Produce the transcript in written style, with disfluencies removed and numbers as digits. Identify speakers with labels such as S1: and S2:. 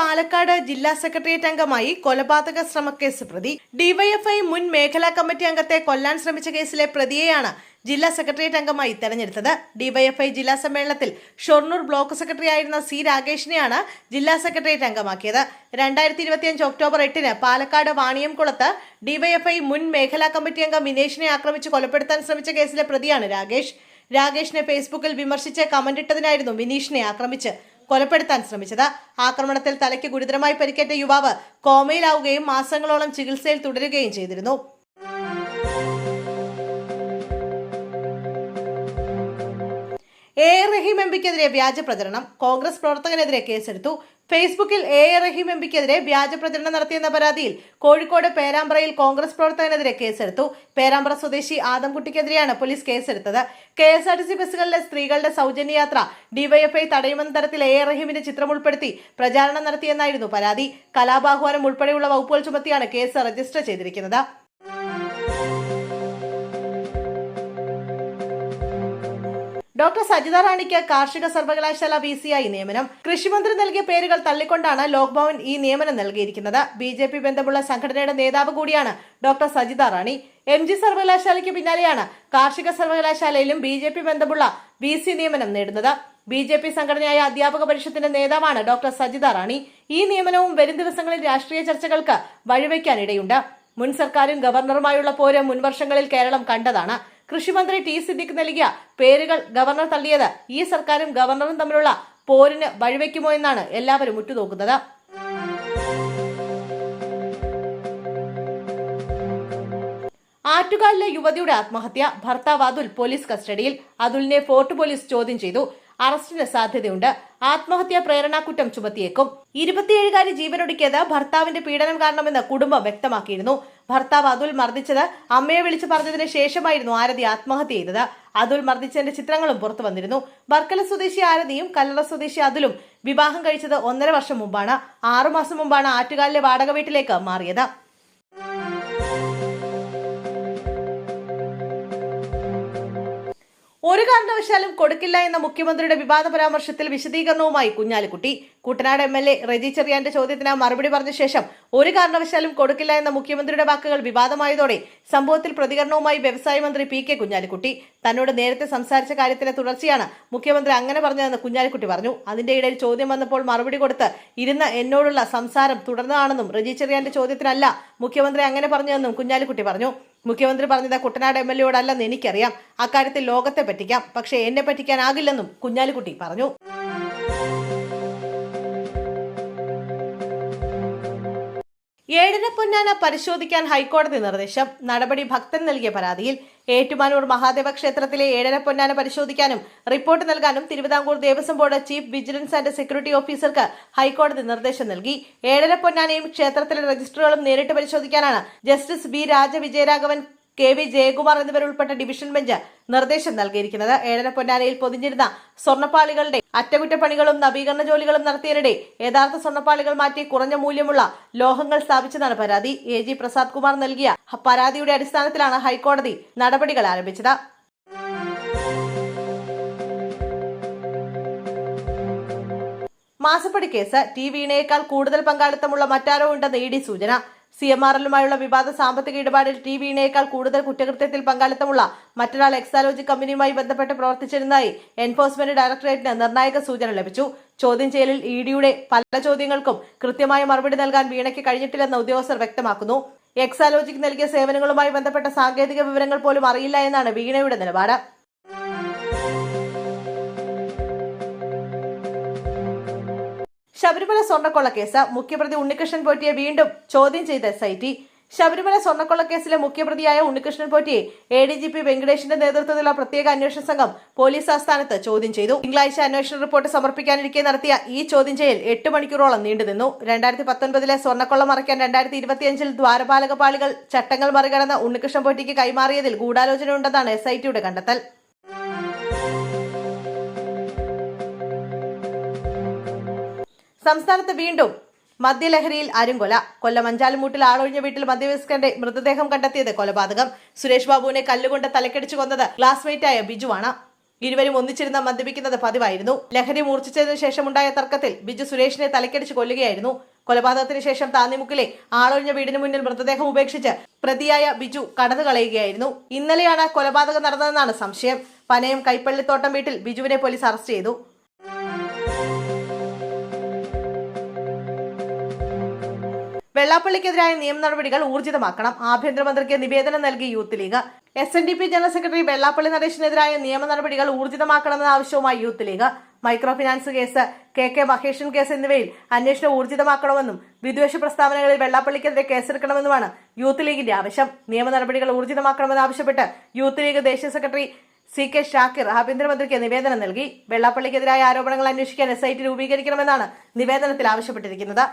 S1: പാലക്കാട് ജില്ലാ സെക്രട്ടേറിയറ്റ് അംഗമായി കൊലപാതക ശ്രമക്കേസ് പ്രതി. ഡിവൈഎഫ്ഐ മുൻ മേഖലാ കമ്മിറ്റി അംഗത്തെ കൊല്ലാൻ ശ്രമിച്ച കേസിലെ പ്രതിയെയാണ് ജില്ലാ സെക്രട്ടേറിയറ്റ് അംഗമായി തെരഞ്ഞെടുത്തത്. ഡിവൈഎഫ്ഐ ജില്ലാ സമ്മേളനത്തിൽ ഷൊർണൂർ ബ്ലോക്ക് സെക്രട്ടറി ആയിരുന്ന സി രാകേഷിനെയാണ് ജില്ലാ സെക്രട്ടേറിയറ്റ് അംഗമാക്കിയത്. 2025 ഒക്ടോബർ 8 പാലക്കാട് വാണിയംകുളത്ത് ഡിവൈഎഫ്ഐ മുൻ മേഖലാ കമ്മിറ്റി അംഗം വിനേഷിനെ ആക്രമിച്ച് കൊലപ്പെടുത്താൻ ശ്രമിച്ച കേസിലെ പ്രതിയാണ് രാകേഷ്. രാകേഷിനെ ഫേസ്ബുക്കിൽ വിമർശിച്ച് കമന്റിട്ടതിനായിരുന്നു വിനീഷിനെ ആക്രമിച്ച് കൊലപ്പെടുത്താൻ ശ്രമിച്ചത്. ആക്രമണത്തിൽ തലയ്ക്ക് ഗുരുതരമായി പരിക്കേറ്റ യുവാവ് കോമയിലാവുകയും മാസങ്ങളോളം ചികിത്സയിൽ തുടരുകയും ചെയ്തിരുന്നു. എ റഹീം എംപിക്കെതിരെ വ്യാജ പ്രചരണം. കോൺഗ്രസ് പ്രവർത്തകനെതിരെ കേസെടുത്തു. ഫേസ്ബുക്കിൽ എ റഹീം എംപിക്കെതിരെ വ്യാജ പ്രചരണം നടത്തിയെന്ന പരാതിയിൽ കോഴിക്കോട് പേരാമ്പ്രയിൽ കോൺഗ്രസ് പ്രവർത്തകനെതിരെ കേസെടുത്തു. പേരാമ്പ്ര സ്വദേശി ആദംകുട്ടിക്കെതിരെയാണ് പോലീസ് കേസെടുത്തത്. KSRTC ബസ്സുകളിലെ സ്ത്രീകളുടെ സൗജന്യ യാത്ര ഡിവൈഎഫ്ഐ തടയുമെന്ന തരത്തിൽ എ റഹീമിന്റെ ചിത്രം ഉൾപ്പെടുത്തി പ്രചാരണം നടത്തിയെന്നായിരുന്നു പരാതി. കലാപാഹ്വാനം ഉൾപ്പെടെയുള്ള വകുപ്പുകൾ ചുമത്തിയാണ് കേസ് രജിസ്റ്റർ ചെയ്തിരിക്കുന്നത്. ഡോക്ടർ സജിത റാണിക്ക് കാർഷിക സർവകലാശാല VC-ആയി നിയമനം. കൃഷിമന്ത്രി നൽകിയ പേരുകൾ തള്ളിക്കൊണ്ടാണ് ലോക്ഭവൻ ഈ നിയമനം നൽകിയിരിക്കുന്നത്. BJP ബന്ധമുള്ള സംഘടനയുടെ നേതാവ് കൂടിയാണ് ഡോക്ടർ സജിത റാണി. MG സർവകലാശാലയ്ക്ക് പിന്നാലെയാണ് കാർഷിക സർവകലാശാലയിലും BJP ബന്ധമുള്ള VC നിയമനം നേടുന്നത്. BJP സംഘടനയായ അധ്യാപക പരിഷത്തിന്റെ നേതാവാണ് ഡോക്ടർ സജിത റാണി. ഈ നിയമനവും വരും ദിവസങ്ങളിൽ രാഷ്ട്രീയ ചർച്ചകൾക്ക് വഴിവെക്കാനിടയുണ്ട്. മുൻ സർക്കാരും ഗവർണറുമായുള്ള പോര് മുൻവർഷങ്ങളിൽ കേരളം കണ്ടതാണ്. കൃഷിമന്ത്രി T സിദ്ദിഖ് നൽകിയ പേരുകൾ ഗവർണർ തള്ളിയത് ഈ സർക്കാരും ഗവർണറും തമ്മിലുള്ള പോരിന് വഴിവെക്കുമോ എന്നാണ് എല്ലാവരും ഉറ്റുനോക്കുന്നത്. ആറ്റുകാലിലെ യുവതിയുടെ ആത്മഹത്യ. ഭർത്താവ് അതുൽ പോലീസ് കസ്റ്റഡിയിൽ. അതുലിനെ ഫോർട്ട് പോലീസ് ചോദ്യം ചെയ്തു. അറസ്റ്റിന് സാധ്യതയുണ്ട്. ആത്മഹത്യാ പ്രേരണാകുറ്റം ചുമത്തിയേക്കും. 27-കാരി ജീവനൊടുക്കിയത് ഭർത്താവിന്റെ പീഡനം കാരണമെന്ന് കുടുംബം വ്യക്തമാക്കിയിരുന്നു. ഭർത്താവ് അതുൽ മർദ്ദിച്ചത് അമ്മയെ വിളിച്ചു പറഞ്ഞതിന് ശേഷമായിരുന്നു ആരതി ആത്മഹത്യ ചെയ്തത്. അതുൽ മർദ്ദിച്ചതിന്റെ ചിത്രങ്ങളും പുറത്തു വന്നിരുന്നു. വർക്കല സ്വദേശി ആരതിയും കല്ലറ സ്വദേശി അതുലും വിവാഹം കഴിച്ചത് 1.5 വർഷം മുമ്പാണ്. 6 മാസം മുമ്പാണ് ആറ്റുകാലിലെ വാടക വീട്ടിലേക്ക് മാറിയത്. ഒരു കാരണവശാലും കൊടുക്കില്ല എന്ന മുഖ്യമന്ത്രിയുടെ വിവാദ പരാമർശത്തിൽ വിശദീകരണവുമായി കുഞ്ഞാലിക്കുട്ടി. കുട്ടനാട് MLA റെജി ചെറിയാന്റെ ചോദ്യത്തിന് മറുപടി പറഞ്ഞ ശേഷം ഒരു കാരണവശാലും കൊടുക്കില്ല എന്ന മുഖ്യമന്ത്രിയുടെ വാക്കുകൾ വിവാദമായതോടെ സംഭവത്തിൽ പ്രതികരണവുമായി വ്യവസായ മന്ത്രി PK കുഞ്ഞാലിക്കുട്ടി. തന്നോട് നേരത്തെ സംസാരിച്ച കാര്യത്തിലെ തുടർച്ചയാണ് മുഖ്യമന്ത്രി അങ്ങനെ പറഞ്ഞതെന്ന് കുഞ്ഞാലിക്കുട്ടി പറഞ്ഞു. അതിന്റെ ഇടയിൽ ചോദ്യം വന്നപ്പോൾ മറുപടി കൊടുത്ത് ഇരുന്ന് എന്നോടുള്ള സംസാരം തുടർന്നതാണെന്നും റെജി ചെറിയാന്റെ ചോദ്യത്തിനല്ല മുഖ്യമന്ത്രി അങ്ങനെ പറഞ്ഞതെന്നും കുഞ്ഞാലിക്കുട്ടി പറഞ്ഞു. മുഖ്യമന്ത്രി പറഞ്ഞത് കുട്ടനാട് MLA-യോടല്ലെന്ന് എനിക്കറിയാം. അക്കാര്യത്തിൽ ലോകത്തെ പറ്റിക്കാം, പക്ഷേ എന്നെ പറ്റിക്കാനാകില്ലെന്നും കുഞ്ഞാലിക്കുട്ടി പറഞ്ഞു. ഏഴര പൊന്നാന പരിശോധിക്കാൻ ഹൈക്കോടതി നിർദ്ദേശം. നടപടി ഭക്തൻ നൽകിയ പരാതിയിൽ. ഏറ്റുമാനൂർ മഹാദേവ ക്ഷേത്രത്തിലെ ഏഴര പൊന്നാന പരിശോധിക്കാനും റിപ്പോർട്ട് നൽകാനും Thiruvithamkoor Devaswom board chief vigilance and security ഓഫീസർക്ക് ഹൈക്കോടതി നിർദ്ദേശം നൽകി. ഏഴര പൊന്നാനയും ക്ഷേത്രത്തിലെ രജിസ്റ്ററുകളും നേരിട്ട് പരിശോധിക്കാനാണ് justice B Rajavijayaraghavan, KV Jayakumar എന്നിവരുൾപ്പെട്ട ഡിവിഷൻ ബെഞ്ച് നിർദ്ദേശം നൽകിയിരിക്കുന്നത്. ഏഴര പൊന്നാനയിൽ പൊതിഞ്ഞിരുന്ന സ്വർണ്ണപ്പാളികളുടെ അറ്റകുറ്റപ്പണികളും നവീകരണ ജോലികളും നടത്തിയതിനിടെ യഥാർത്ഥ സ്വർണ്ണപ്പാളികൾ മാറ്റി കുറഞ്ഞ മൂല്യമുള്ള ലോഹങ്ങൾ സ്ഥാപിച്ചതാണ് പരാതി. AG പ്രസാദ് കുമാർ നൽകിയ പരാതിയുടെ അടിസ്ഥാനത്തിലാണ് ഹൈക്കോടതി നടപടികൾ ആരംഭിച്ചത്. മാസപ്പടി കേസ്. T വീണയേക്കാൾ കൂടുതൽ പങ്കാളിത്തമുള്ള മറ്റാരോ ഉണ്ടെന്ന് ED സൂചന. CMRL-ലുമായുള്ള വിവാദ സാമ്പത്തിക ഇടപാടിൽ T വീണയേക്കാൾ കൂടുതൽ കുറ്റകൃത്യത്തിൽ പങ്കാളിത്തമുള്ള മറ്റൊരാൾ എക്സാലോജി കമ്പനിയുമായി ബന്ധപ്പെട്ട് പ്രവർത്തിച്ചിരുന്നതായി എൻഫോഴ്സ്മെന്റ് ഡയറക്ടറേറ്റിന് നിർണായക സൂചന ലഭിച്ചു. ചോദ്യം ചെയ്യലിൽ EDയുടെ പല ചോദ്യങ്ങൾക്കും കൃത്യമായ മറുപടി നൽകാൻ വീണയ്ക്ക് കഴിഞ്ഞിട്ടില്ലെന്ന് ഉദ്യോഗസ്ഥർ വ്യക്തമാക്കുന്നു. എക്സാലോജിക്ക് നൽകിയ സേവനങ്ങളുമായി ബന്ധപ്പെട്ട സാങ്കേതിക വിവരങ്ങൾ പോലും അറിയില്ല എന്നാണ് വീണയുടെ നിലപാട്. ശബരിമല സ്വർണ്ണക്കൊള്ളക്കേസ്. മുഖ്യപ്രതി ഉണ്ണികൃഷ്ണൻ പോറ്റിയെ വീണ്ടും ചോദ്യം ചെയ്ത SIT. ശബരിമല സ്വർണ്ണക്കൊള്ളക്കേസിലെ മുഖ്യപ്രതിയായ ഉണ്ണികൃഷ്ണൻ പോറ്റിയെ ADGP വെങ്കടേഷിന്റെ നേതൃത്വത്തിലുള്ള പ്രത്യേക അന്വേഷണ സംഘം പോലീസ് ആസ്ഥാനത്ത് ചോദ്യം ചെയ്തു. തിങ്കളാഴ്ച അന്വേഷണ റിപ്പോർട്ട് സമർപ്പിക്കാനിരിക്കെ നടത്തിയ ഈ ചോദ്യം ചെയ്യൽ 8 മണിക്കൂറോളം നീണ്ടുനിന്നു. 2019-ലെ സ്വർണ്ണക്കൊള്ള മറയ്ക്കാൻ 2025-ൽ ദ്വാരപാലക പാളികൾ ചട്ടങ്ങൾ മറികടന്ന് ഉണ്ണികൃഷ്ണൻ പോറ്റിക്ക് കൈമാറിയതിൽ ഗൂഢാലോചനയുണ്ടെന്നാണ് SITയുടെ കണ്ടെത്തൽ. സംസ്ഥാനത്ത് വീണ്ടും മദ്യലഹരിയിൽ അരുംകൊല. കൊല്ലം അഞ്ചാലുമൂട്ടിൽ ആളൊഴിഞ്ഞ വീട്ടിൽ മദ്യവ്യസ്കന്റെ മൃതദേഹം കണ്ടെത്തിയത് കൊലപാതകം. സുരേഷ് ബാബുവിനെ കല്ലുകൊണ്ട് തലക്കടിച്ചു കൊന്നത് ക്ലാസ്മേറ്റായ ബിജുവാണ്. ഇരുവരും ഒന്നിച്ചിരുന്ന് മദ്യപിക്കുന്നത് പതിവായിരുന്നു. ലഹരി മൂർച്ഛിച്ചതിനു ശേഷമുണ്ടായ തർക്കത്തിൽ ബിജു സുരേഷിനെ തലക്കടിച്ച് കൊല്ലുകയായിരുന്നു. കൊലപാതകത്തിന് ശേഷം താന്നിമുക്കിലെ ആളൊഴിഞ്ഞ വീടിന് മുന്നിൽ മൃതദേഹം ഉപേക്ഷിച്ച് പ്രതിയായ ബിജു കടന്നു കളയുകയായിരുന്നു. ഇന്നലെയാണ് കൊലപാതകം നടന്നതെന്നാണ് സംശയം. പനയം കൈപ്പള്ളിത്തോട്ടം വീട്ടിൽ ബിജുവിനെ പോലീസ് അറസ്റ്റ് ചെയ്തു. വെള്ളാപ്പള്ളിക്കെതിരായ നിയമ നടപടികൾ ഊർജിതമാക്കണം. ആഭ്യന്തരമന്ത്രിക്ക് നിവേദനം നൽകി youth league. SNDP general secretary Vellappally നടേശനെതിരായ നിയമ നടപടികൾ ഊർജിതമാക്കണമെന്ന ആവശ്യവുമായി youth league. Micro finance case, KK Maheshan case എന്നിവയിൽ അന്വേഷണം ഊർജിതമാക്കണമെന്നും വിദ്വേഷ പ്രസ്താവനകളിൽ വെള്ളാപ്പള്ളിക്കെതിരെ കേസെടുക്കണമെന്നുമാണ് യൂത്ത് ലീഗിന്റെ ആവശ്യം. നിയമ നടപടികൾ ഊർജിതമാക്കണമെന്നാവശ്യപ്പെട്ട് യൂത്ത് ലീഗ് ദേശീയ സെക്രട്ടറി CK ഷാക്കിർ ആഭ്യന്തരമന്ത്രിക്ക് നിവേദനം നൽകി. വെള്ളാപ്പള്ളിക്കെതിരായ ആരോപണങ്ങൾ അന്വേഷിക്കാൻ SIT രൂപീകരിക്കണമെന്നാണ് നിവേദനത്തിൽ ആവശ്യപ്പെട്ടിരിക്കുന്നത്.